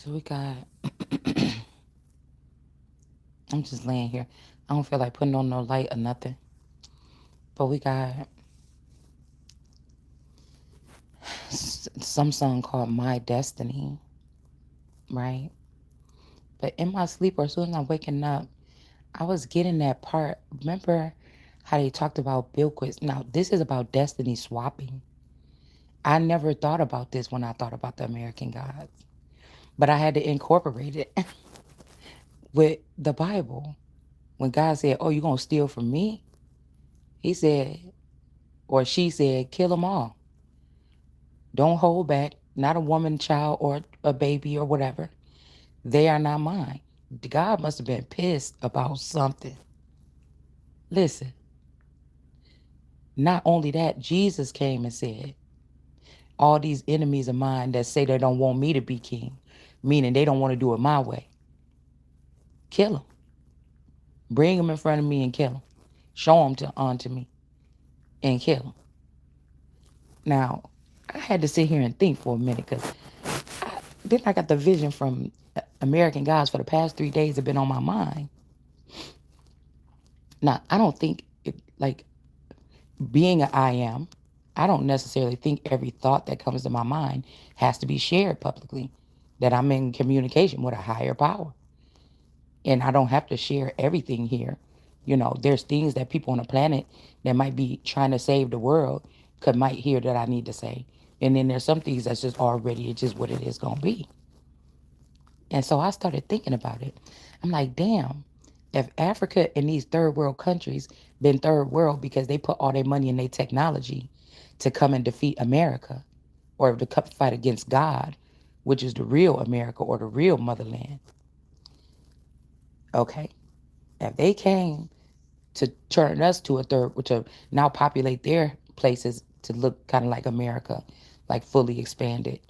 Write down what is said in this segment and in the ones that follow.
So we got, I'm just laying here. I don't feel like putting on no light or nothing. But we got some song called My Destiny, right? But in my sleep or as soon as I'm waking up, I was getting that part. Remember how they talked about Bilquis? Now, this is about destiny swapping. I never thought about this when I thought about the American gods, but I had to incorporate it with the Bible. When God said, "Oh, you're going to steal from me?" He said, or she said, "Kill them all. Don't hold back. Not a woman, child, or a baby or whatever. They are not mine." God must have been pissed about something. Listen, not only that, Jesus came and said, all these enemies of mine that say they don't want me to be king, meaning they don't want to do it my way, kill them. Bring them in front of me and kill them. Show them onto me and kill them. Now, I had to sit here and think for a minute because then I got the vision from American Gods for the past 3 days have been on my mind. Now, I don't think, like, being an I am, I don't necessarily think every thought that comes to my mind has to be shared publicly, that I'm in communication with a higher power. And I don't have to share everything here. You know, there's things that people on the planet that might be trying to save the world might hear that I need to say. And then there's some things that's just already, it's just what it is going to be. And so I started thinking about it. I'm like, damn, if Africa and these third world countries been third world because they put all their money and their technology to come and defeat America or to fight against God, which is the real America or the real motherland. Okay. If they came to turn us to a third, to now populate their places to look kind of like America, like fully expanded,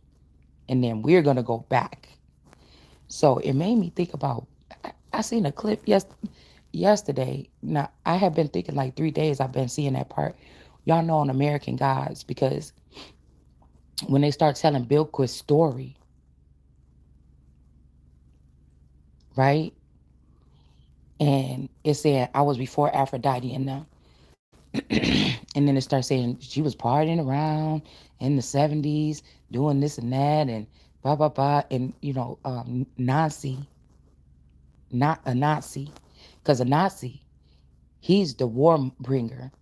and then we're going to go back. So it made me think about, I seen a clip yesterday. Now, I have been thinking like 3 days I've been seeing that part. Y'all know on American Gods, because when they start telling Bill Quist's story, right? And it said, I was before Aphrodite and them. And then it starts saying she was partying around in the 70s, doing this and that, and blah, blah, blah. And, Nazi, not a Nazi, because a Nazi, he's the war bringer.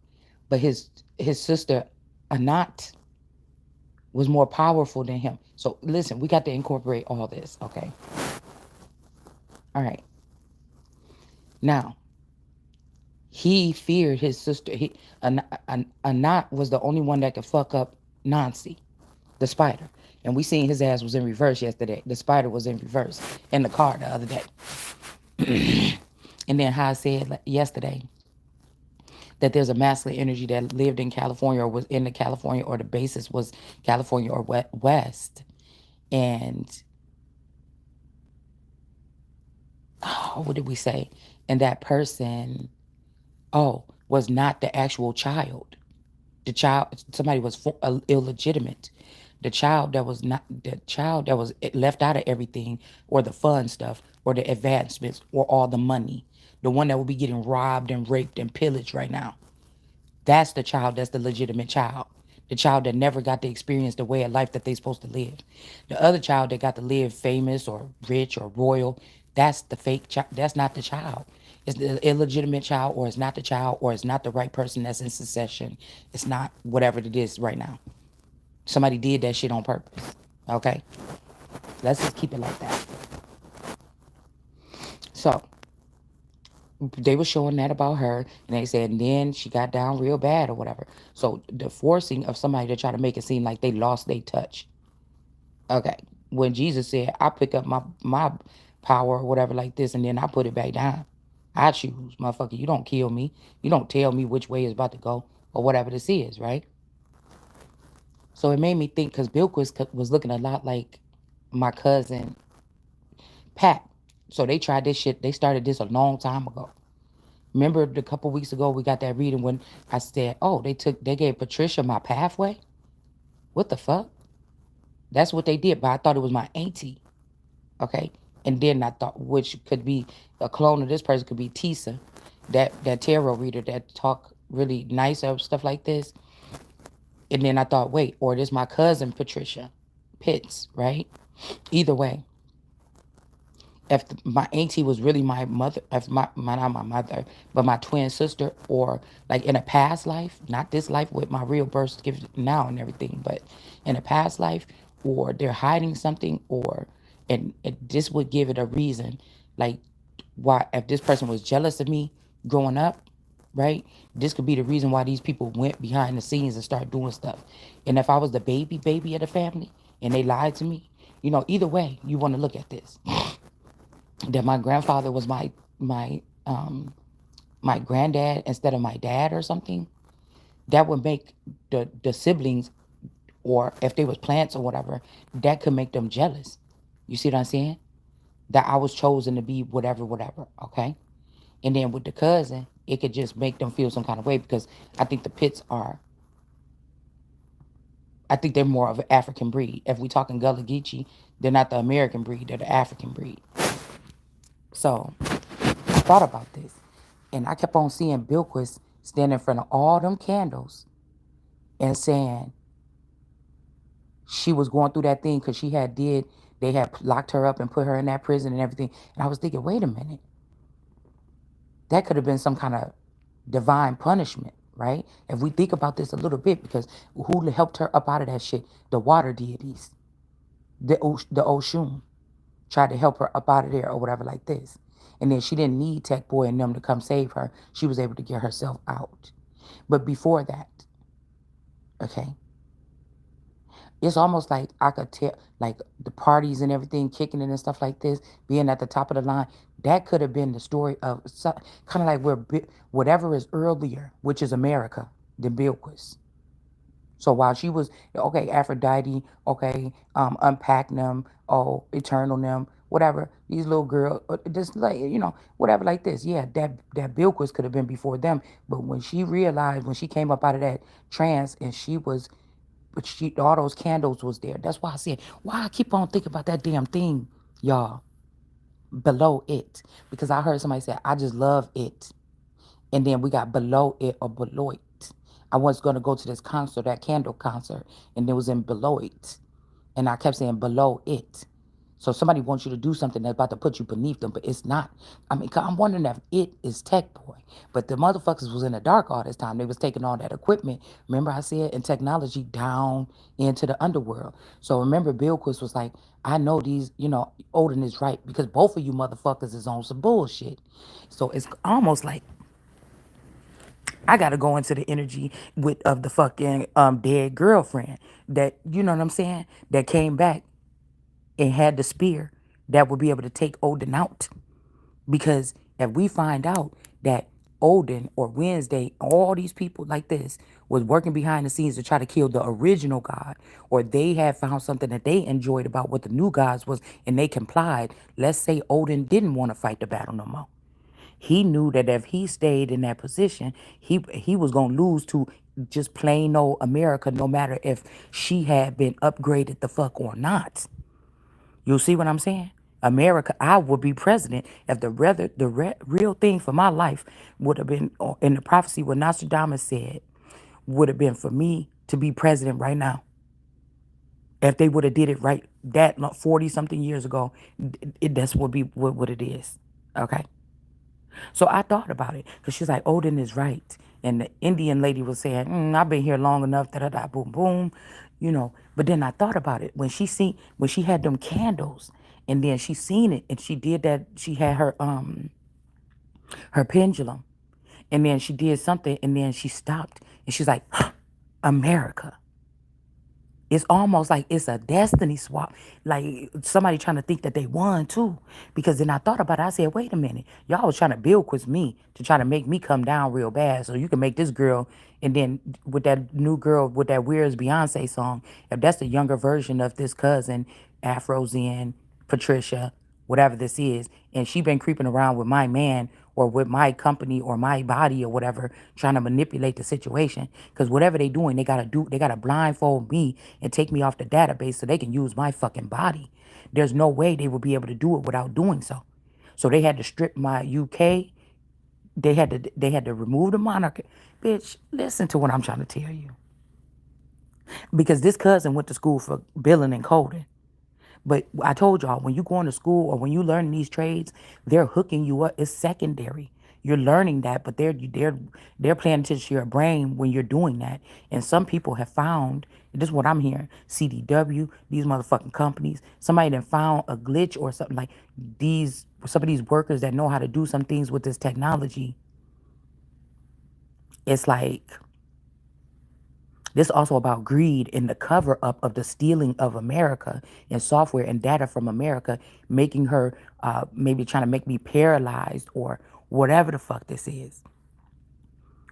But his sister, Anat, was more powerful than him. So listen, we got to incorporate all this, okay? All right. Now, he feared his sister. Anat was the only one that could fuck up Nancy, the spider. And we seen his ass was in reverse yesterday. The spider was in reverse in the car the other day. And then how I said yesterday that there's a masculine energy that lived in California or was in the California, or the basis was California or West. And what did we say? And that person, was not the actual child. The child, somebody was illegitimate. The child that was left out of everything, or the fun stuff, or the advancements, or all the money, the one that will be getting robbed and raped and pillaged right now. That's the child that's the legitimate child. The child that never got to experience the way of life that they're supposed to live. The other child that got to live famous or rich or royal, that's the fake child. That's not the child. It's the illegitimate child, or it's not the child, or it's not the right person that's in succession. It's not whatever it is right now. Somebody did that shit on purpose. Okay? Let's just keep it like that. So, they were showing that about her, and they said, and then she got down real bad or whatever. So the forcing of somebody to try to make it seem like they lost their touch. Okay. When Jesus said, I pick up my power or whatever like this, and then I put it back down. I choose, motherfucker. You don't kill me. You don't tell me which way it's about to go or whatever this is, right? So it made me think, because Bill was looking a lot like my cousin Pat. So they tried this shit. They started this a long time ago. Remember a couple weeks ago we got that reading when I said, "Oh, they gave Patricia my pathway." What the fuck? That's what they did, but I thought it was my auntie. Okay. And then I thought, which could be a clone of this person could be Tisa, that tarot reader that talk really nice or stuff like this. And then I thought, wait, or this my cousin Patricia Pitts, right? Either way, if my auntie was really my mother, if my not my mother, but my twin sister, or like in a past life, not this life with my real birth gift now and everything, but in a past life, or they're hiding something, or and this would give it a reason, like why if this person was jealous of me growing up, right? This could be the reason why these people went behind the scenes and started doing stuff. And if I was the baby of the family and they lied to me, either way, you want to look at this that my grandfather was my granddad instead of my dad or something, that would make the siblings, or if they was plants or whatever, that could make them jealous. You see what I'm saying? That I was chosen to be whatever, whatever. Okay. And then with the cousin, it could just make them feel some kind of way because I think the Pits are, I think they're more of an African breed. If we talking Gullah Geechee, they're not the American breed, they're the African breed. So I thought about this. And I kept on seeing Bilquis standing in front of all them candles and saying she was going through that thing because they had locked her up and put her in that prison and everything. And I was thinking, wait a minute, that could have been some kind of divine punishment, right? If we think about this a little bit, because who helped her up out of that shit? The water deities, the Oshun tried to help her up out of there or whatever like this. And then she didn't need Tech Boy and them to come save her. She was able to get herself out. But before that, okay, it's almost like I could tell, like the parties and everything, kicking it and stuff like this, being at the top of the line. That could have been the story of kind of like whatever is earlier, which is America, than Bilquis. So while she was okay, Aphrodite, okay, unpack them, oh, eternal them, whatever. These little girls, just like whatever like this. Yeah, that Bilquis could have been before them. But when she realized, when she came up out of that trance, and she was, but she all those candles was there. That's why I said, why I keep on thinking about that damn thing, y'all. Below it, because I heard somebody say, I just love it. And then we got below it or below it. I was going to go to this concert, that candle concert, and it was in below it. And I kept saying below it. So somebody wants you to do something that's about to put you beneath them, but it's not. I mean, I'm wondering if it is Tech Boy. But the motherfuckers was in the dark all this time. They was taking all that equipment. Remember I said, and technology down into the underworld. So remember Billquist was like, I know these, Odin is right because both of you motherfuckers is on some bullshit. So it's almost like I gotta go into the energy with of the fucking dead girlfriend that you know what I'm saying that came back and had the spear that would be able to take Odin out. Because if we find out that Odin or Wednesday, all these people like this was working behind the scenes to try to kill the original god, or they had found something that they enjoyed about what the new gods was and they complied. Let's say Odin didn't want to fight the battle no more. He knew that if he stayed in that position, he was gonna lose to just plain old America, no matter if she had been upgraded the fuck or not. You see what I'm saying? America, I would be president if real thing for my life would have been in the prophecy what Nostradamus said would have been for me to be president right now. If they would have did it right that 40 something years ago, that's what it is. Okay. So I thought about it because she's like, Odin is right. And the Indian lady was saying, I've been here long enough, da da da, boom, boom, But then I thought about it when she had them candles, and then she seen it, and she did that. She had her pendulum, and then she did something, and then she stopped, and she's like, America. It's almost like it's a destiny swap. Like somebody trying to think that they won too. Because then I thought about it. I said, wait a minute. Y'all was trying to build with me to try to make me come down real bad. So you can make this girl. And then with that new girl with that weird Beyonce song, if that's the younger version of this cousin, Afro Zen, Patricia, whatever this is, and she been creeping around with my man or with my company or my body or whatever, trying to manipulate the situation. Because whatever they doing, they gotta blindfold me and take me off the database so they can use my fucking body. There's no way they would be able to do it without doing so. So they had to strip my UK. They had to remove the monarch. Bitch, listen to what I'm trying to tell you. Because this cousin went to school for billing and coding. But I told y'all, when you going to school or when you learn these trades, they're hooking you up. It's secondary. You're learning that, but they're playing attention to your brain when you're doing that. And some people have found, this is what I'm hearing, CDW, these motherfucking companies, somebody that found a glitch or something like some of these workers that know how to do some things with this technology. It's like this also about greed and the cover up of the stealing of America and software and data from America, making her maybe trying to make me paralyzed or whatever the fuck this is,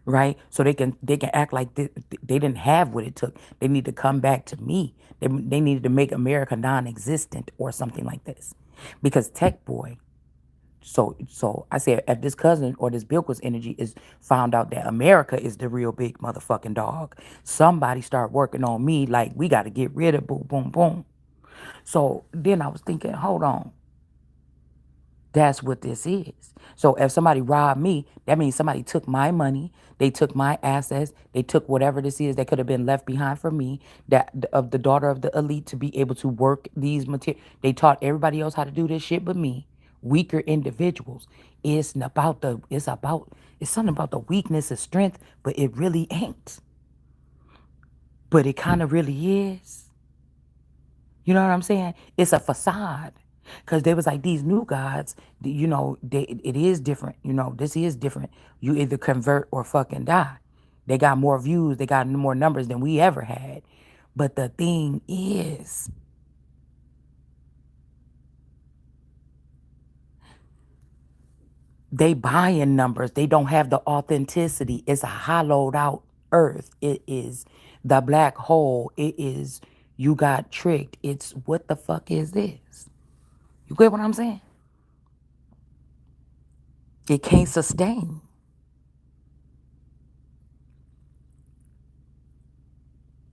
right? So they can act like they didn't have what it took. They need to come back to me. They needed to make America non-existent or something like this, because Tech Boy. So I said, if this cousin or this Bilquis energy is found out that America is the real big motherfucking dog, somebody start working on me like we got to get rid of boom, boom, boom. So then I was thinking, hold on, that's what this is. So if somebody robbed me, that means somebody took my money, they took my assets, they took whatever this is that could have been left behind for me, that of the daughter of the elite to be able to work these material. They taught everybody else how to do this shit but me. Weaker individuals. It's something about the weakness and strength, but it really ain't. But it kind of really is. You know what I'm saying? It's a facade. Because they was like, these new gods, it is different. This is different. You either convert or fucking die. They got more views, they got more numbers than we ever had. But the thing is, they buying numbers. They don't have the authenticity. It's a hollowed out earth. It is the black hole. It is, you got tricked. It's, what the fuck is this? You get what I'm saying? It can't sustain.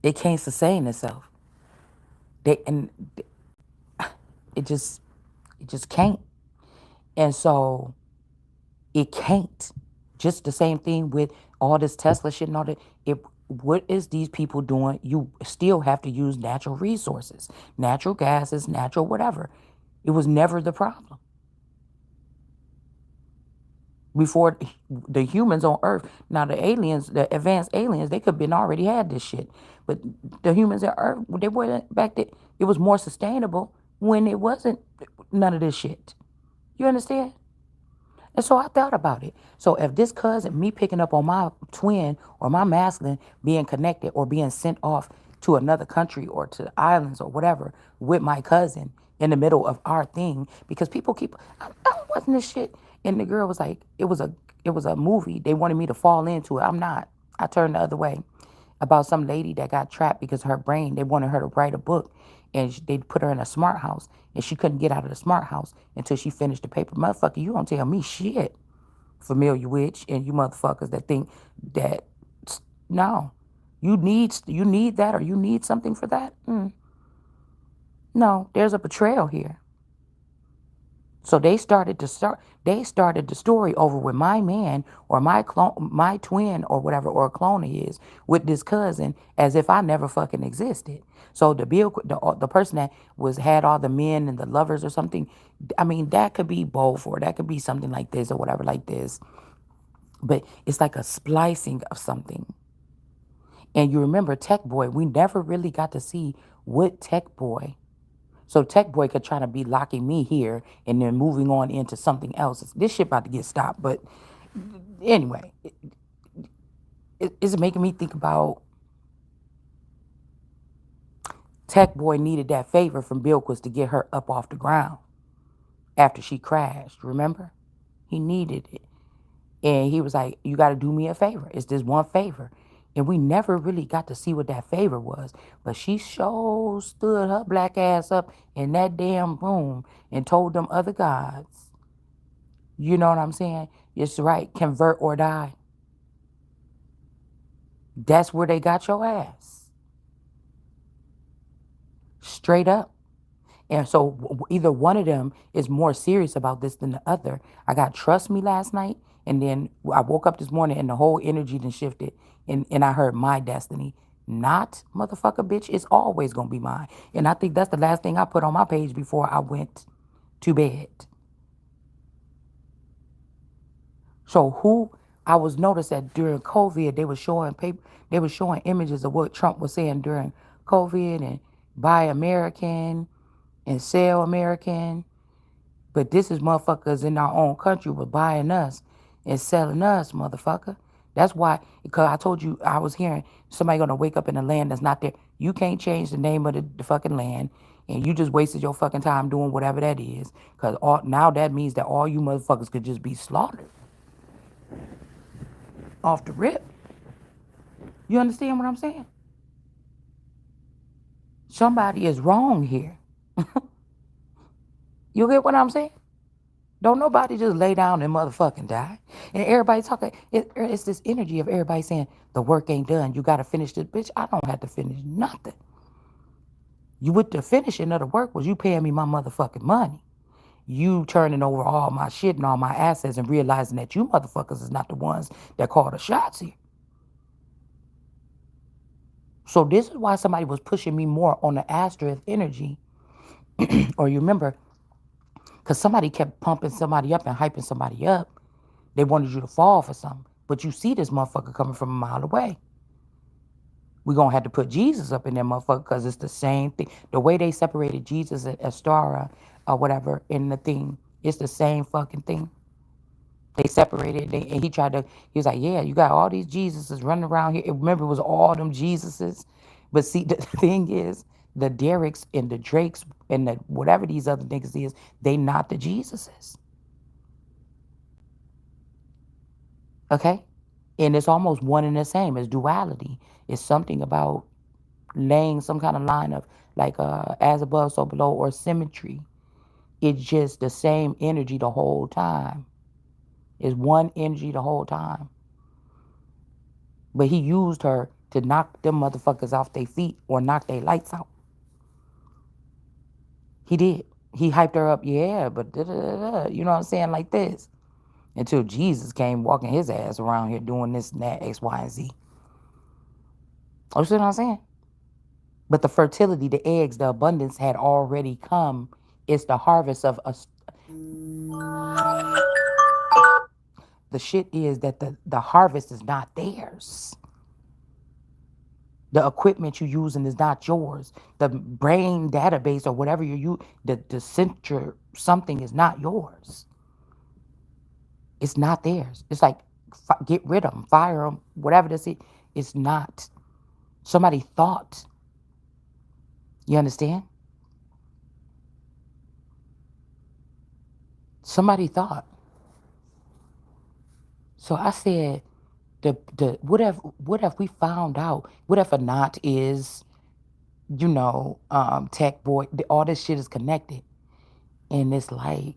It can't sustain itself. And it just can't. And so it can't. Just the same thing with all this Tesla shit and all that. What is these people doing? You still have to use natural resources, natural gases, natural whatever. It was never the problem. Before the humans on Earth. Now the aliens, the advanced aliens, they could have been already had this shit. But the humans on Earth, they weren't back then. It was more sustainable when it wasn't none of this shit. You understand? And so I thought about it. So if this cousin, me picking up on my twin or my masculine being connected or being sent off to another country or to the islands or whatever with my cousin in the middle of our thing, because people keep, I wasn't this shit. And the girl was like, it was a movie. They wanted me to fall into it. I'm not. I turned the other way, about some lady that got trapped because her brain, they wanted her to write a book, and they put her in a smart house and she couldn't get out of the smart house until she finished the paper. Motherfucker, you don't tell me shit, familiar witch, and you motherfuckers that think that, no, you need that, or you need something for that. No, there's a betrayal here. So they started the story over with my man or my clone, my twin or whatever, or a clone he is, with this cousin, as if I never fucking existed. So the person that had all the men and the lovers or something, I mean, that could be both, or that could be something like this or whatever like this. But it's like a splicing of something. And you remember Tech Boy, we never really got to see what Tech Boy. So Tech Boy could try to be locking me here and then moving on into something else. This shit about to get stopped. But anyway, it's making me think about Tech Boy needed that favor from Bilquis to get her up off the ground after she crashed. Remember? He needed it. And he was like, you got to do me a favor. It's this one favor. And we never really got to see what that favor was. But she sure stood her black ass up in that damn room and told them other gods, you know what I'm saying? It's right, convert or die. That's where they got your ass. Straight up. And so either one of them is more serious about this than the other. I got trust me last night. And then I woke up this morning and the whole energy then shifted. And I heard my destiny. Not motherfucker, bitch. It's always going to be mine. And I think that's the last thing I put on my page before I went to bed. So who I was noticed that during COVID, they were showing paper, they were showing images of what Trump was saying during COVID and buy American and sell American. But this is motherfuckers in our own country were buying us and selling us, motherfucker. That's why, because I told you, I was hearing somebody gonna wake up in a land that's not there. You can't change the name of the fucking land, and you just wasted your fucking time doing whatever that is. Because all now that means that all you motherfuckers could just be slaughtered off the rip. You understand what I'm saying? Somebody is wrong here. You get what I'm saying? Don't nobody just lay down and motherfucking die. And everybody talking, it's this energy of everybody saying, the work ain't done. You got to finish this. Bitch, I don't have to finish nothing. You with the finishing of the work was you paying me my motherfucking money. You turning over all my shit and all my assets and realizing that you motherfuckers is not the ones that call the shots here. So this is why somebody was pushing me more on the Asterith energy. Or you remember, because somebody kept pumping somebody up and hyping somebody up. They wanted you to fall for something. But you see this motherfucker coming from a mile away. We're going to have to put Jesus up in there, motherfucker, because it's the same thing. The way they separated Jesus and Astara or whatever in the thing, it's the same fucking thing. They separated, and he was like, yeah, you got all these Jesuses running around here. Remember, it was all them Jesuses. But see, the thing is, the Derricks and the Drakes and the whatever these other niggas is, they not the Jesuses. Okay? And it's almost one and the same as duality. It's something about laying some kind of line of like as above, so below, or symmetry. It's just the same energy the whole time. It's one energy the whole time. But he used her to knock them motherfuckers off their feet or knock their lights out. He did. He hyped her up, yeah, but you know what I'm saying, like this. Until Jesus came walking his ass around here doing this and that, X, Y, and Z. You see what I'm saying? But the fertility, the eggs, the abundance had already come. It's the harvest of us. The shit is that the harvest is not theirs. The equipment you're using is not yours. The brain database or whatever you use, the center something is not yours. It's not theirs. It's like, get rid of them, fire them, whatever this is. It's not. Somebody thought. You understand? Somebody thought. So I said, what if we found out? What if a knot is, tech boy? All this shit is connected, and it's like,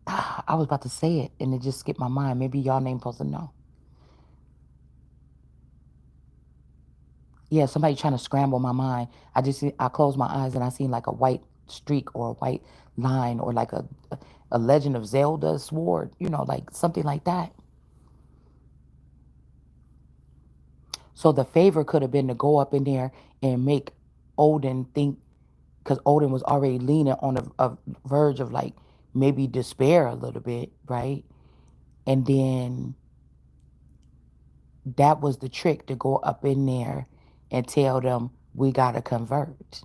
I was about to say it, and it just skipped my mind. Maybe y'all ain't supposed to know. Yeah, somebody trying to scramble my mind. I closed my eyes and I seen like a white streak or a white line or like a Legend of Zelda sword, like something like that. So the favor could have been to go up in there and make Odin think, because Odin was already leaning on a verge of like maybe despair a little bit, right? And then that was the trick to go up in there and tell them we gotta convert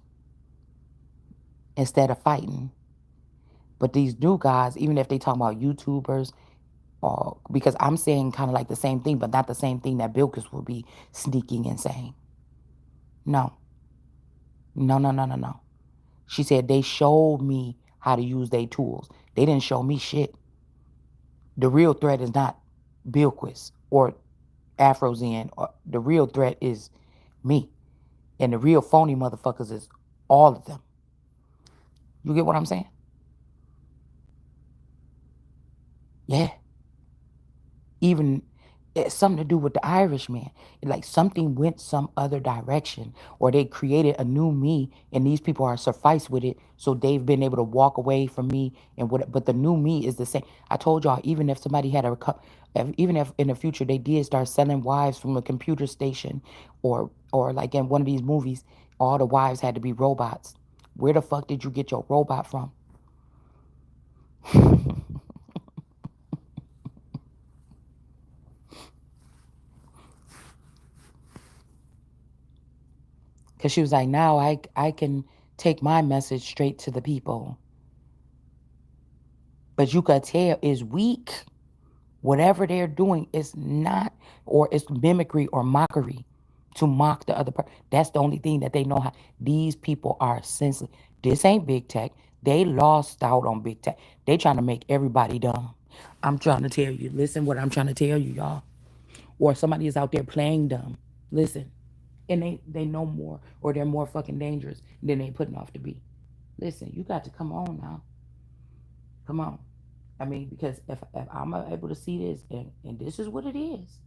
instead of fighting. But these new guys, even if they talk about YouTubers, or because I'm saying kind of like the same thing, but not the same thing that Bilkis will be sneaking and saying. No, no, no, no, no, no. She said they showed me how to use their tools. They didn't show me shit. The real threat is not Bilquis or Afrozen. Or the real threat is me. And the real phony motherfuckers is all of them. You get what I'm saying? Yeah. Even it's something to do with the Irishman. Like something went some other direction, or they created a new me, and these people are suffice with it, so they've been able to walk away from me and what. But the new me is the same. I told y'all, even if somebody had even if in the future they did start selling wives from a computer station, or like in one of these movies, all the wives had to be robots. Where the fuck did you get your robot from? Because she was like, now I can take my message straight to the people. But you could tell is weak. Whatever they're doing is not, or it's mimicry or mockery to mock the other person. That's the only thing that they know how. These people are senseless. This ain't big tech. They lost out on big tech. They trying to make everybody dumb. I'm trying to tell you. Listen what I'm trying to tell you, y'all. Or somebody is out there playing dumb. Listen. And they know more, or they're more fucking dangerous than they putting off to be. Listen, you got to come on now. Come on. I mean, because if I'm able to see this, and this is what it is,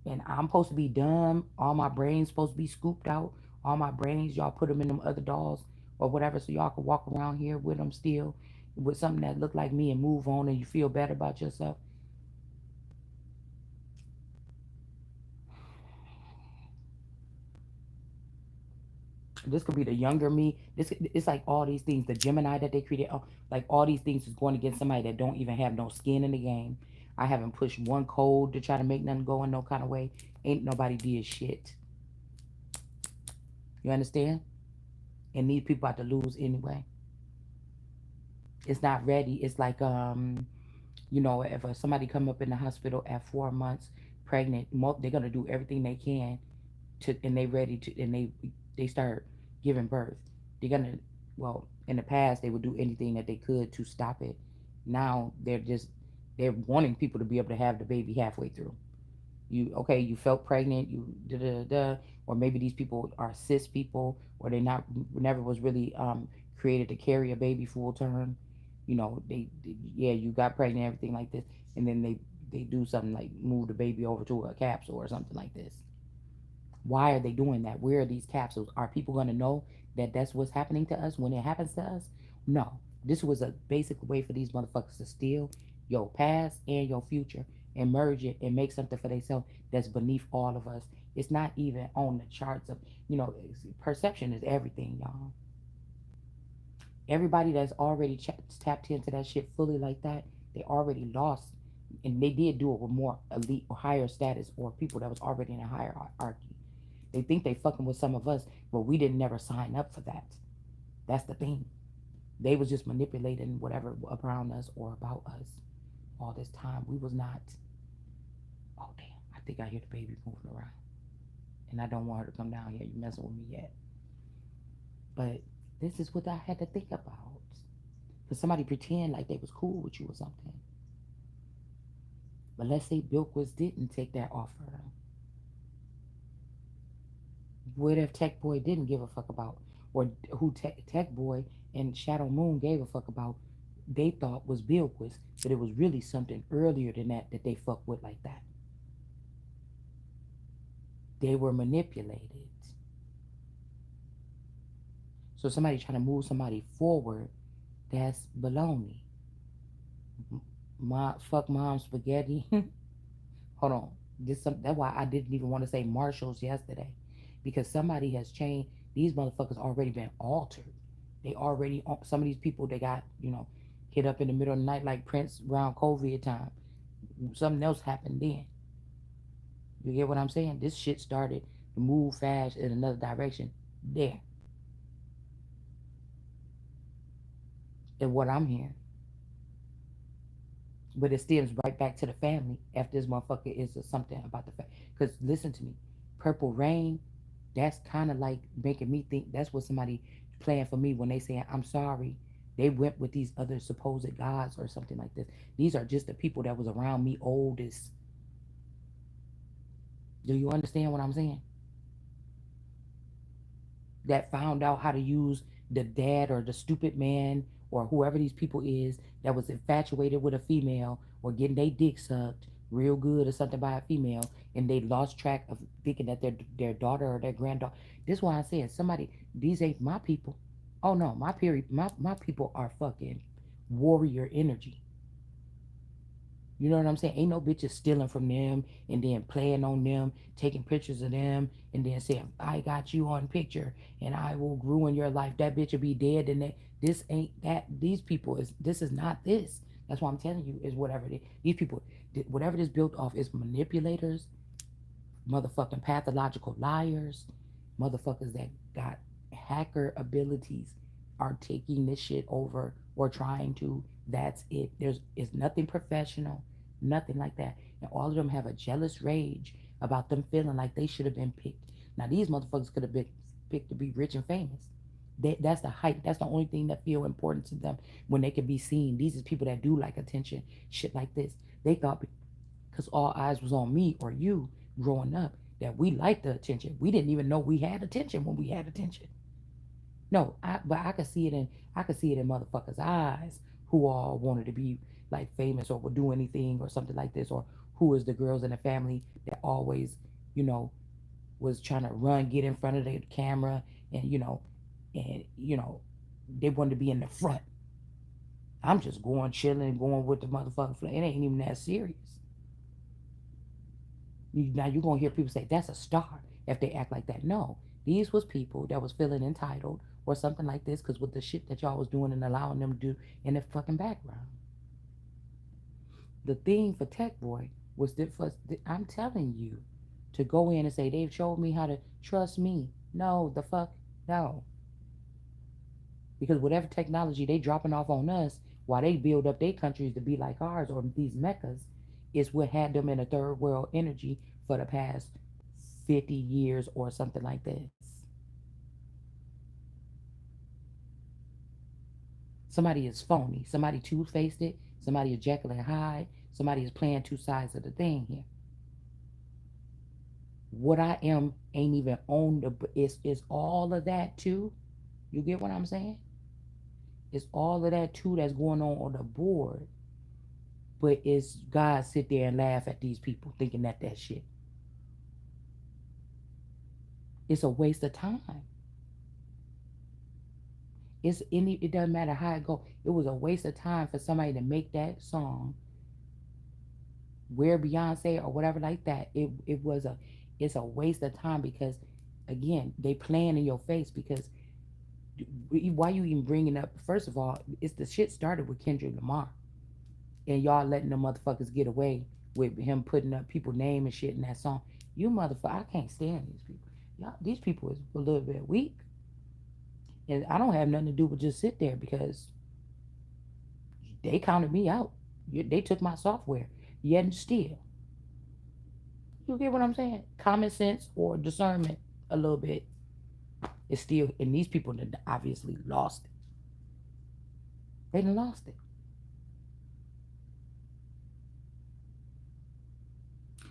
and I'm supposed to be dumb, all my brains supposed to be scooped out, all my brains, y'all put them in them other dolls or whatever, so y'all can walk around here with them still, with something that look like me and move on, and you feel better about yourself. This could be the younger me. It's like all these things, the Gemini that they created, like all these things is going against somebody that don't even have no skin in the game. I haven't pushed one code to try to make nothing go in no kind of way. Ain't nobody did shit. You understand? And these people about to lose anyway. It's not ready. It's like if somebody come up in the hospital at 4 months pregnant, they're gonna do everything they can to, and they ready to, and they start giving birth. They're gonna, well, in the past they would do anything that they could to stop it. Now they're wanting people to be able to have the baby halfway through. You okay, you felt pregnant, you da da da, or maybe these people are cis people, or they not never was really created to carry a baby full term. Yeah, you got pregnant, everything like this, and then they do something like move the baby over to a capsule or something like this. Why are they doing that? Where are these capsules? Are people going to know that that's what's happening to us when it happens to us? No. This was a basic way for these motherfuckers to steal your past and your future and merge it and make something for themselves that's beneath all of us. It's not even on the charts of, perception is everything, y'all. Everybody that's already tapped into that shit fully like that, they already lost. And they did do it with more elite or higher status, or people that was already in a hierarchy. They think they fucking with some of us, but we didn't never sign up for that. That's the thing. They was just manipulating whatever around us or about us all this time. We was not. Oh damn! I think I hear the baby moving around, and I don't want her to come down here. You messing with me yet? But this is what I had to think about. For somebody pretend like they was cool with you or something. But let's say Bilquis didn't take that offer. What if Tech Boy didn't give a fuck about, or who Tech Boy and Shadow Moon gave a fuck about? They thought was Bilquis, but it was really something earlier than that they fuck with like that. They were manipulated. So somebody trying to move somebody forward, that's baloney. Fuck mom spaghetti. Hold on. That's why I didn't even want to say Marshalls yesterday, because somebody has changed. These motherfuckers already been altered. They already, some of these people, they got hit up in the middle of the night like Prince around COVID time. Something else happened then. You get what I'm saying? This shit started to move fast in another direction there. And what I'm hearing, but it stems right back to the family after this motherfucker is something about the family. Because listen to me, Purple Rain, that's kind of like making me think that's what somebody playing for me when they say I'm sorry. They went with these other supposed gods or something like this. These are just the people that was around me oldest. Do you understand what I'm saying? That found out how to use the dad or the stupid man or whoever these people is that was infatuated with a female or getting their dick sucked real good or something by a female, and they lost track of thinking that their daughter or their granddaughter. This is why I said somebody, these ain't my people. Oh no, my period, my people are fucking warrior energy. You know what I'm saying? Ain't no bitches stealing from them and then playing on them, taking pictures of them, and then saying, I got you on picture and I will ruin your life. That bitch will be dead and that this ain't that. These people is this is not this. That's why I'm telling you is whatever these people, whatever this built off is manipulators, motherfucking pathological liars, motherfuckers that got hacker abilities are taking this shit over or trying to. That's it. There's it's nothing professional, nothing like that. And all of them have a jealous rage about them feeling like they should have been picked. Now these motherfuckers could have been picked to be rich and famous. That's the hype. That's the only thing that feel important to them when they can be seen. These are people that do like attention, shit like this. They thought because all eyes was on me or you growing up that we liked the attention. We didn't even know we had attention when we had attention. No, but I could see it in motherfuckers' eyes who all wanted to be like famous or would do anything or something like this, or who is the girls in the family that always, you know, was trying to run, get in front of the camera, and they wanted to be in the front. I'm just going chilling, going with the motherfucking flow. It ain't even that serious. Now you're gonna hear people say that's a star if they act like that. No, these was people that was feeling entitled or something like this because with the shit that y'all was doing and allowing them to do in the fucking background. The thing for Tech Boy was that for I'm telling you to go in and say they've showed me how to trust me. No, the fuck no, because whatever technology they dropping off on us while they build up their countries to be like ours or these meccas is what had them in a third world energy for the past 50 years or something like this. Somebody is phony. Somebody two-faced it. Somebody is Jekyll and Hyde. Somebody is playing two sides of the thing here. What I am ain't even on the. It's all of that too. You get what I'm saying? It's all of that too that's going on the board. But it's God sit there and laugh at these people thinking that shit. It's a waste of time. It doesn't matter how it go. It was a waste of time for somebody to make that song, wear Beyonce or whatever like that. It's a waste of time because again they playing in your face because why you even bringing up? First of all, it's the shit started with Kendrick Lamar and y'all letting the motherfuckers get away with him putting up people name and shit in that song. You motherfucker, I can't stand these people. Y'all, these people is a little bit weak, and I don't have nothing to do but just sit there because they counted me out. They took my software. Yet and still, you get what I'm saying? Common sense or discernment, a little bit, is still. And these people obviously lost it. They done lost it.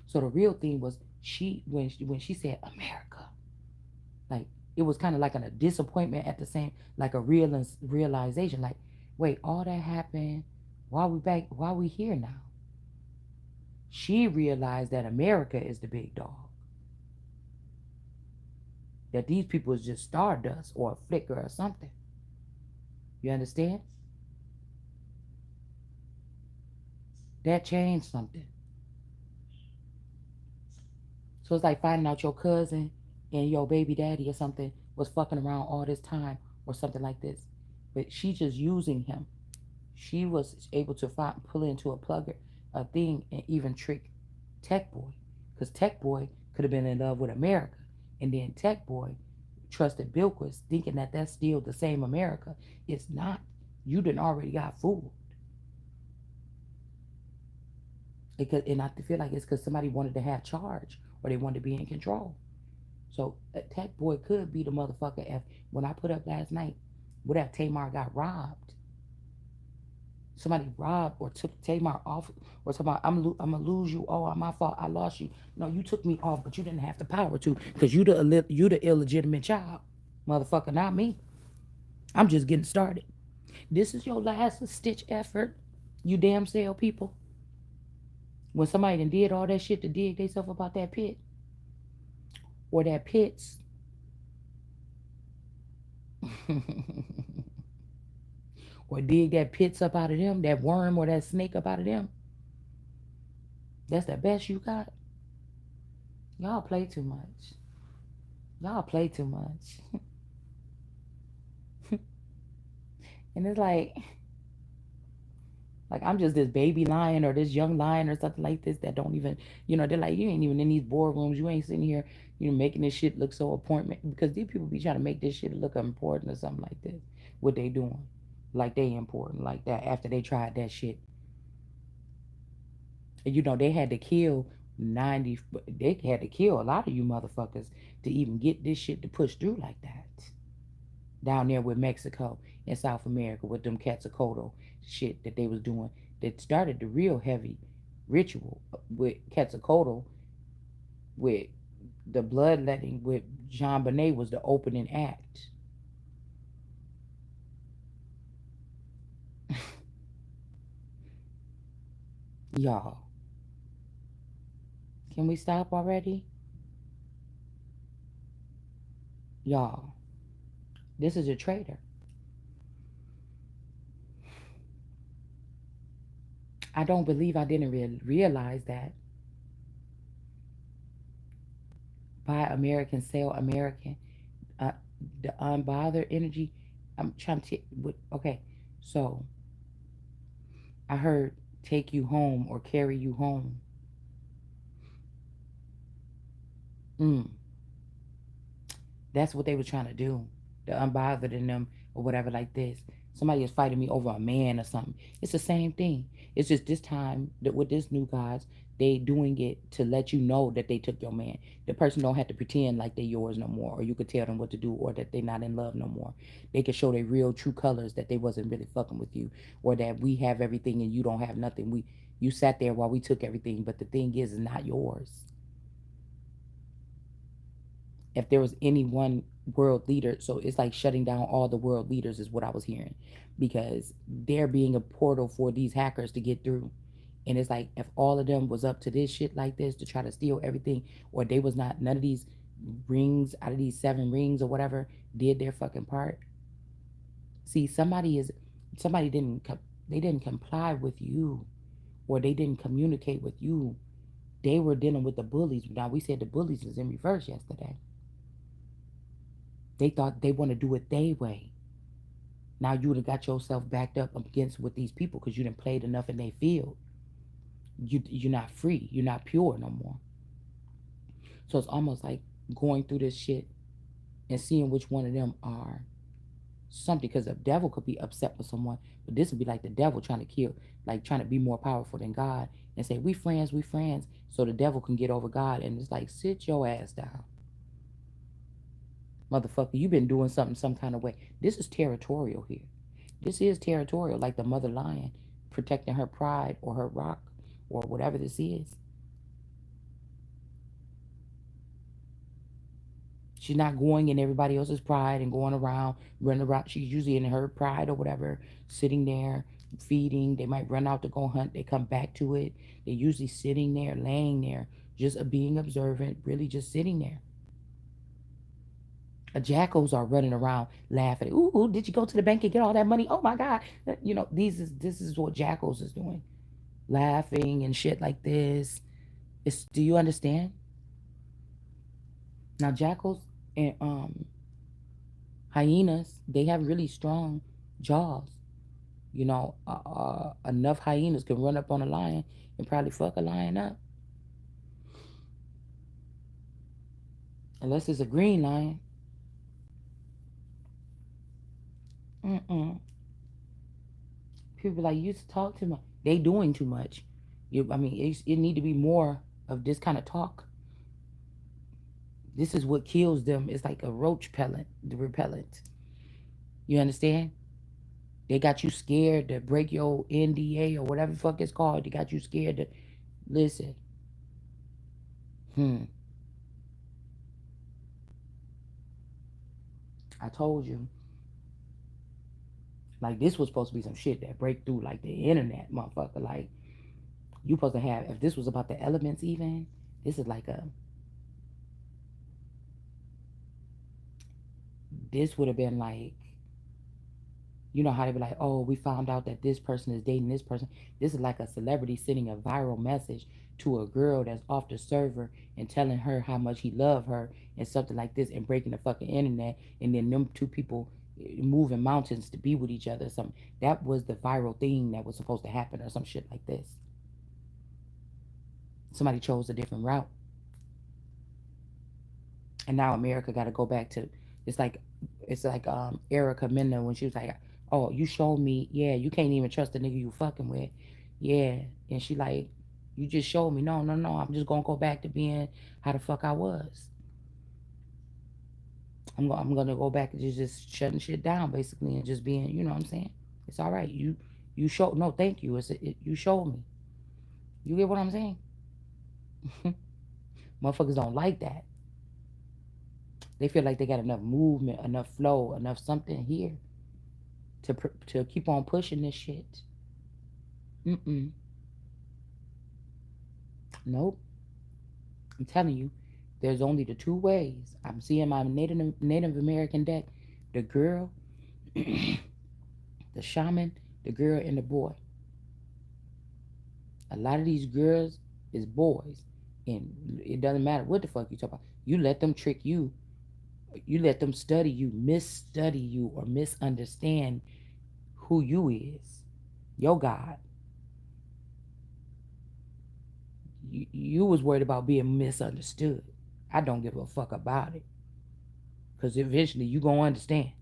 So the real thing was when she said America, like it was kind of like a disappointment at the same, like a realization. Like, wait, all that happened. Why we back? Why we here now? She realized that America is the big dog. That these people is just stardust or a flicker or something. You understand? That changed something. So it's like finding out your cousin and your baby daddy or something was fucking around all this time or something like this. But she just using him. She was able to pull into a plugger, a thing, and even trick Tech Boy. Because Tech Boy could have been in love with America. And then Tech Boy trusted Bilquis, thinking that that's still the same America. It's not. You done already got fooled. And I feel like it's because somebody wanted to have charge or they wanted to be in control. So Tech Boy could be the motherfucker if when I put up last night, what if Tamar got robbed? Somebody robbed or took Tamar off, or somebody, I'm gonna lose you. Oh, my fault. I lost you. No, you took me off, but you didn't have the power to, because you the illegitimate child, motherfucker, not me. I'm just getting started. This is your last stitch effort, you damn sale people. When somebody done did all that shit to dig themselves about that pit, or that pits, or dig that pits up out of them, that worm or that snake up out of them, that's the best you got. Y'all play too much. Y'all play too much. And it's like I'm just this baby lion or this young lion or something like this that don't even, they're like, you ain't even in these boardrooms. You ain't sitting here, making this shit look so appointment, because these people be trying to make this shit look important or something like this. What they doing? Like they important like that after they tried that shit. And they had to kill 90, they had to kill a lot of you motherfuckers to even get this shit to push through like that. Down there with Mexico and South America with them Quetzalcoatl shit that they was doing, that started the real heavy ritual with Quetzalcoatl, with the bloodletting with Jean Bonnet was the opening act. Y'all, can we stop already? Y'all, this is a traitor. I don't believe I didn't realize that. Buy American, sell American. Uh, the unbothered energy. I'm trying to. Okay, so I heard take you home or carry you home. Mm, that's what they were trying to do. The unbothered in them or whatever like this. Somebody is fighting me over a man or something. It's the same thing. It's just this time that with this new gods, they doing it to let you know that they took your man. The person don't have to pretend like they yours no more, or you could tell them what to do, or that they not in love no more. They can show their real true colors, that they wasn't really fucking with you, or that we have everything and you don't have nothing. You sat there while we took everything, but the thing is, it's not yours. If there was any one world leader, so it's like shutting down all the world leaders is what I was hearing, because they're being a portal for these hackers to get through. And it's like if all of them was up to this shit like this to try to steal everything, or they was not, none of these rings out of these 7 rings or whatever did their fucking part. See, somebody they didn't comply with you, or they didn't communicate with you. They were dealing with the bullies. Now we said the bullies was in reverse yesterday. They thought they want to do it their way. Now you would have got yourself backed up against with these people because you didn't played enough in their field. You're not free. You're not pure no more. So it's almost like going through this shit and seeing which one of them are something. Because the devil could be upset with someone, but this would be like the devil trying to kill, like trying to be more powerful than God and say we friends, we friends, so the devil can get over God. And it's like, sit your ass down, motherfucker. You've been doing something some kind of way. This is territorial here. This is territorial, like the mother lion protecting her pride or her rock or whatever this is. She's not going in everybody else's pride and going around, running around. She's usually in her pride or whatever, sitting there, feeding. They might run out to go hunt. They come back to it. They're usually sitting there, laying there, just being observant, really just sitting there. Jackals are running around laughing. Ooh, did you go to the bank and get all that money? Oh my God. This is what jackals is doing. Laughing and shit like this. Do you understand? Now jackals and hyenas, they have really strong jaws. Enough hyenas can run up on a lion and probably fuck a lion up. Unless it's a green lion. Mm-mm. People like, you used to talk too much. They doing too much. It need to be more of this kind of talk. This is what kills them. It's like a roach pellet, the repellent. You understand? They got you scared to break your NDA or whatever the fuck it's called. They got you scared to listen. Hmm. I told you, like this was supposed to be some shit that break through like the internet, motherfucker. Like you supposed to have. If this was about the elements, even this is like a. This would have been like, you know how they be like, oh, we found out that this person is dating this person. This is like a celebrity sending a viral message to a girl that's off the server and telling her how much he love her and something like this and breaking the fucking internet and then them two people moving mountains to be with each other or something. That was the viral thing that was supposed to happen or some shit like this. Somebody chose a different route. And now America got to go back to it's like Erica Mena when she was like, "Oh, you showed me, yeah, you can't even trust the nigga you fucking with, yeah," and she like, "You just showed me, no, no, no, I'm just gonna go back to being how the fuck I was. I'm gonna go back to just shutting shit down basically and just being, you know what I'm saying? It's all right, you showed no, thank you, you showed me. You get what I'm saying? Motherfuckers don't like that. They feel like they got enough movement, enough flow, enough something here to keep on pushing this shit. Mm-mm. Nope. I'm telling you, there's only the two ways. I'm seeing my Native American deck, the girl, the shaman, the girl, and the boy. A lot of these girls is boys, and it doesn't matter what the fuck you talk about. You let them trick you. You let them study you, misstudy you, or misunderstand who you is. Your God. You was worried about being misunderstood. I don't give a fuck about it. Cause eventually you gonna understand.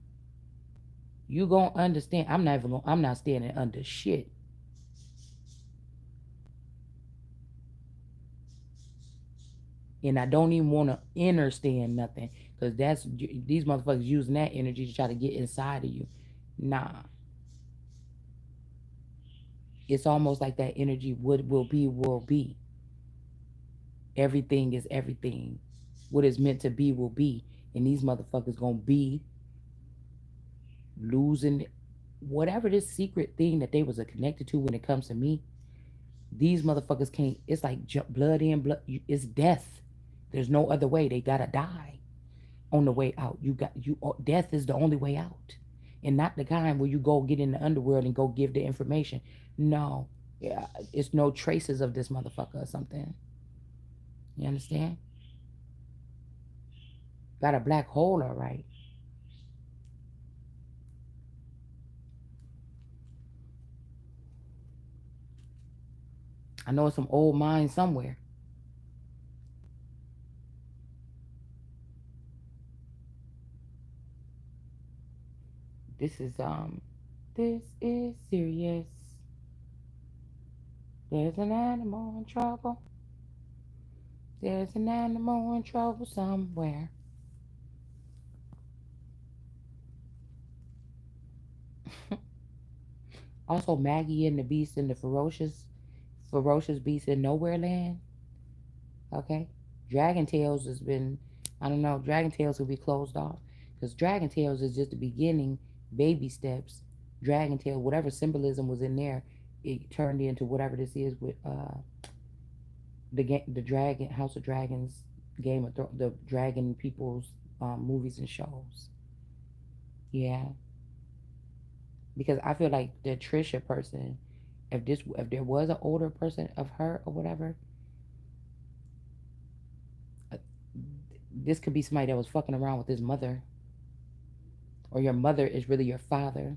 You gonna understand. I'm not standing under shit. And I don't even wanna understand nothing. Cause that's these motherfuckers using that energy to try to get inside of you. Nah. It's almost like that energy would will be will be. Everything is everything. What is meant to be will be. And these motherfuckers gonna be losing whatever this secret thing that they was connected to when it comes to me. These motherfuckers can't. It's like blood in, blood. It's death. There's no other way. They gotta die on the way out. You got you. Death is the only way out, and not the kind where you go get in the underworld and go give the information. No, yeah, it's no traces of this motherfucker or something. You understand? Got a black hole, all right. I know it's some old mine somewhere. This is This is serious. There's an animal in trouble. There's an animal in trouble somewhere. Also, Maggie and the Beast and the ferocious beast in Nowhere Land. Okay, Dragon Tales has been, I don't know, Dragon Tales will be closed off because Dragon Tales is just the beginning, baby steps. Dragon Tale, whatever symbolism was in there, it turned into whatever this is with the Dragon House of Dragons, the Dragon people's movies and shows. Yeah, because I feel like the Trisha person, if there was an older person of her or whatever, uh, this could be somebody that was fucking around with his mother, or your mother is really your father,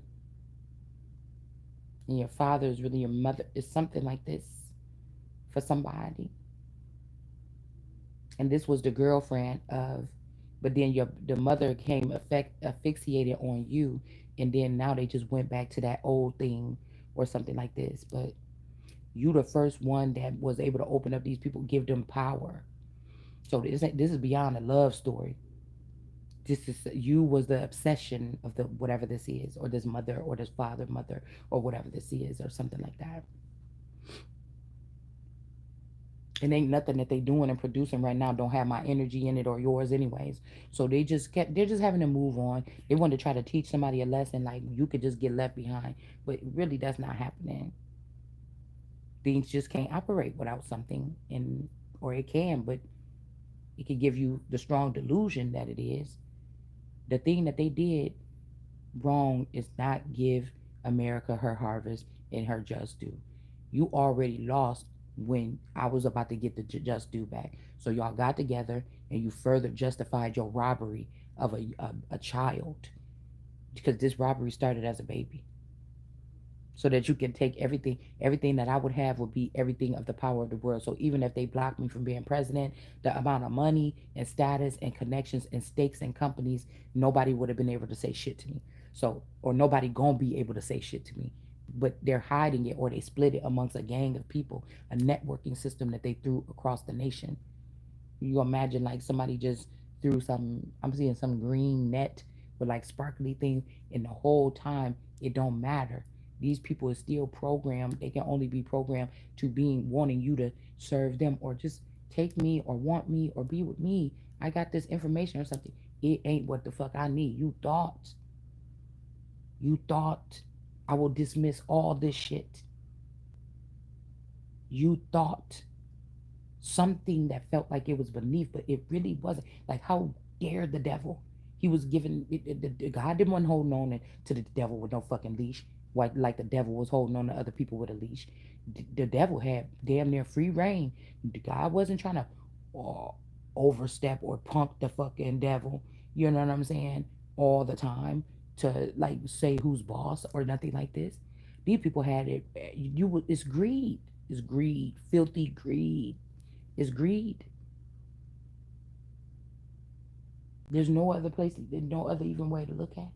and your father is really your mother. It's something like this for somebody, and this was the girlfriend of, but then the mother came asphyxiated on you, and then now they just went back to that old thing or something like this. But you the first one that was able to open up these people, give them power. So this is beyond a love story. This is you was the obsession of the whatever this is, or this mother, or this father, mother, or whatever this is, or something like that. It ain't nothing that they doing and producing right now don't have my energy in it or yours anyways. So they're just having to move on. They want to try to teach somebody a lesson like you could just get left behind. But really that's not happening. Things just can't operate without something, and or it can, but it can give you the strong delusion that it is. The thing that they did wrong is not give America her harvest and her just due. You already lost when I was about to get the just due back. So y'all got together and you further justified your robbery of a child, because this robbery started as a baby, so that you can take everything that I would have would be everything of the power of the world. So even if they blocked me from being president, the amount of money and status and connections and stakes and companies, nobody would have been able to say shit to me. So, or nobody gonna be able to say shit to me. But they're hiding it, or they split it amongst a gang of people, a networking system that they threw across the nation. You imagine like somebody just threw some, I'm seeing some green net with like sparkly things, and the whole time it don't matter. These people are still programmed. They can only be programmed to being wanting you to serve them, or just take me, or want me, or be with me. I got this information or something. It ain't what the fuck I need. You thought I will dismiss all this shit. You thought something that felt like it was beneath, but it really wasn't. Like, how dare the devil? He was given, God didn't want holding on to the devil with no fucking leash, like the devil was holding on to other people with a leash. The devil had damn near free reign. God wasn't trying to uh, overstep or punk the fucking devil, you know what I'm saying, all the time, to like say who's boss or nothing like this. These people had it. It's greed. It's greed, filthy greed. Is greed. There's no other place, there's no other even way to look at it.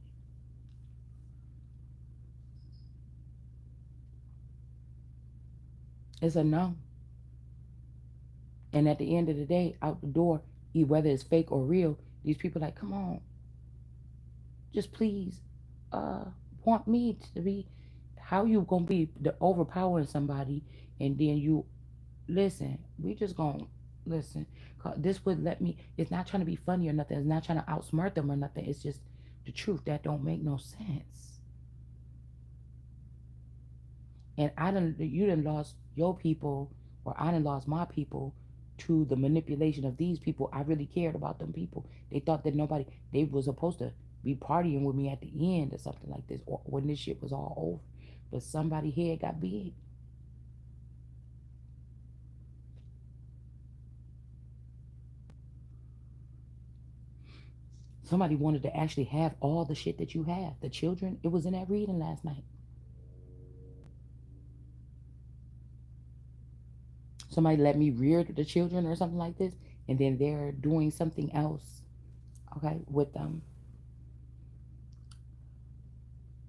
It's a no. And at the end of the day, out the door, whether it's fake or real, these people like, come on, just please, uh, want me to be. How you gonna be the overpowering somebody, and then you listen? We just gonna listen. This would let me. It's not trying to be funny or nothing. It's not trying to outsmart them or nothing. It's just the truth that don't make no sense. And you done lost your people, or I done lost my people to the manipulation of these people. I really cared about them people. They thought that nobody, they was supposed to be partying with me at the end or something like this, or when this shit was all over. But somebody head got big. Somebody wanted to actually have all the shit that you have. The children, it was in that reading last night. Somebody let me rear the children or something like this, and then they're doing something else, okay, with them.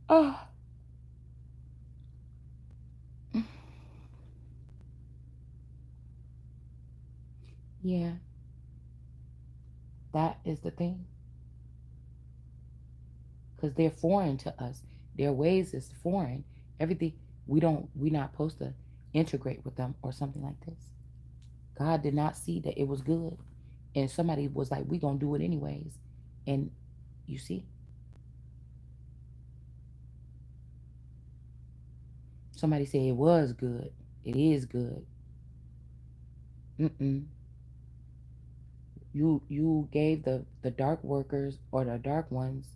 Oh, yeah, that is the thing. Because they're foreign to us. Their ways is foreign. Everything, we not supposed to integrate with them or something like this. God did not see that it was good, and somebody was like, "We gonna do it anyways," and you see, somebody said it was good. It is good. Mm-mm. You gave the dark workers, or the dark ones,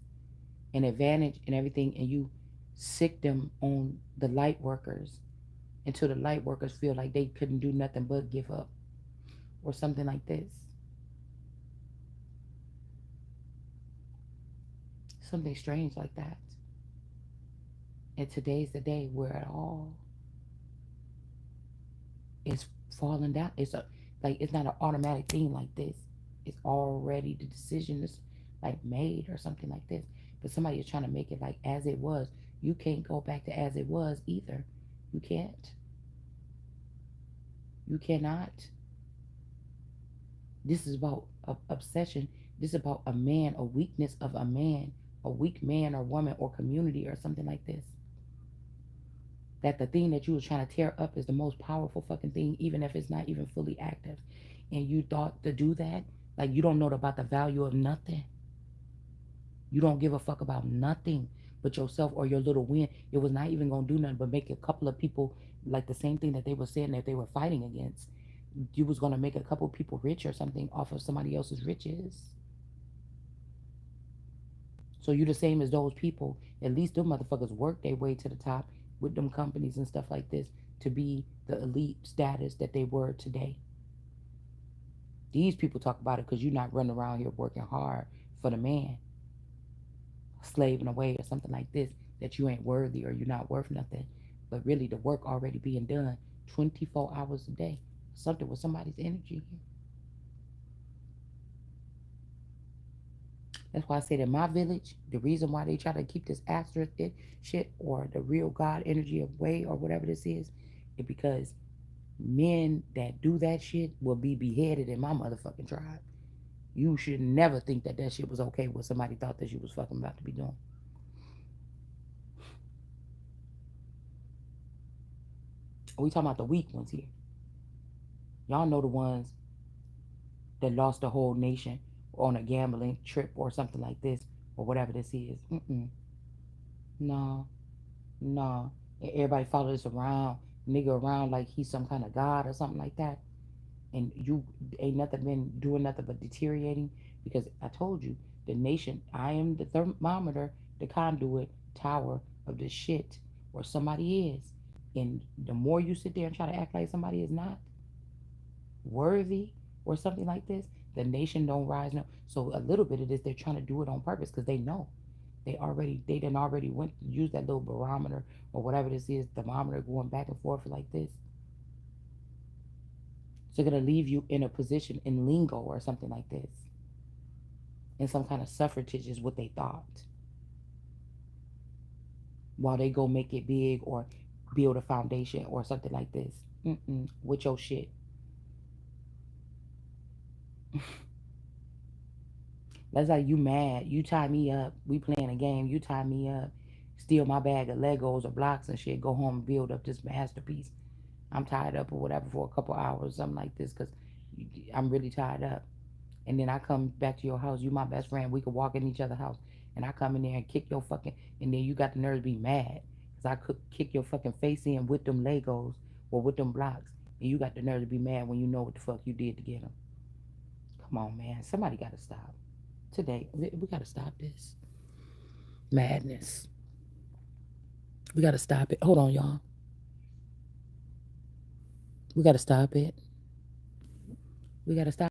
an advantage and everything, and you sick them on the light workers until the light workers feel like they couldn't do nothing but give up or something like this. Something strange like that. And today's the day where it all is falling down. It's a like it's not an automatic thing like this. It's already the decision is like made or something like this. But somebody is trying to make it like as it was. You can't go back to as it was either. You can't. You cannot. This is about obsession. This is about a man, a weakness of a man, a weak man or woman or community or something like this. That the thing that you was trying to tear up is the most powerful fucking thing, even if it's not even fully active. And you thought to do that, like you don't know about the value of nothing. You don't give a fuck about nothing but yourself or your little win. It was not even gonna do nothing but make a couple of people like the same thing that they were saying that they were fighting against. You was gonna make a couple people rich or something off of somebody else's riches. So you the same as those people. At least them motherfuckers work their way to the top with them companies and stuff like this to be the elite status that they were today. These people talk about it because you're not running around here working hard for the man, slaving away or something like this, that you ain't worthy or you're not worth nothing. But really the work already being done 24 hours a day. Something with somebody's energy here. That's why I said in my village, the reason why they try to keep this asterisk shit or the real God energy away or whatever this is because men that do that shit will be beheaded in my motherfucking tribe. You should never think that that shit was okay what somebody thought that you was fucking about to be doing. We talking about the weak ones here. Y'all know the ones that lost the whole nation on a gambling trip or something like this or whatever this is. No, no. And everybody follow this around, nigga around like he's some kind of god or something like that. And you ain't nothing been doing nothing but deteriorating because I told you, the nation, I am the thermometer, the conduit tower of this shit, or somebody is. And the more you sit there and try to act like somebody is not worthy or something like this, the nation don't rise. No. So a little bit of this, they're trying to do it on purpose because they know they done already went to use that little barometer or whatever this is, thermometer going back and forth like this. So they're gonna leave you in a position in lingo or something like this, in some kind of suffragage is what they thought, while they go make it big or build a foundation or something like this. With your shit. That's like you mad. You tie me up. We playing a game. You tie me up. Steal my bag of Legos or blocks and shit. Go home and build up this masterpiece. I'm tied up or whatever for a couple hours, something like this, because I'm really tied up. And then I come back to your house. You my best friend. We could walk in each other's house. And I come in there and kick your fucking. And then you got the nerve to be mad. Because I could kick your fucking face in with them Legos or with them blocks. And you got the nerve to be mad when you know what the fuck you did to get them. Come on, man. Somebody got to stop. Today, we got to stop this madness. We got to stop it. Hold on, y'all. We got to stop it. We got to stop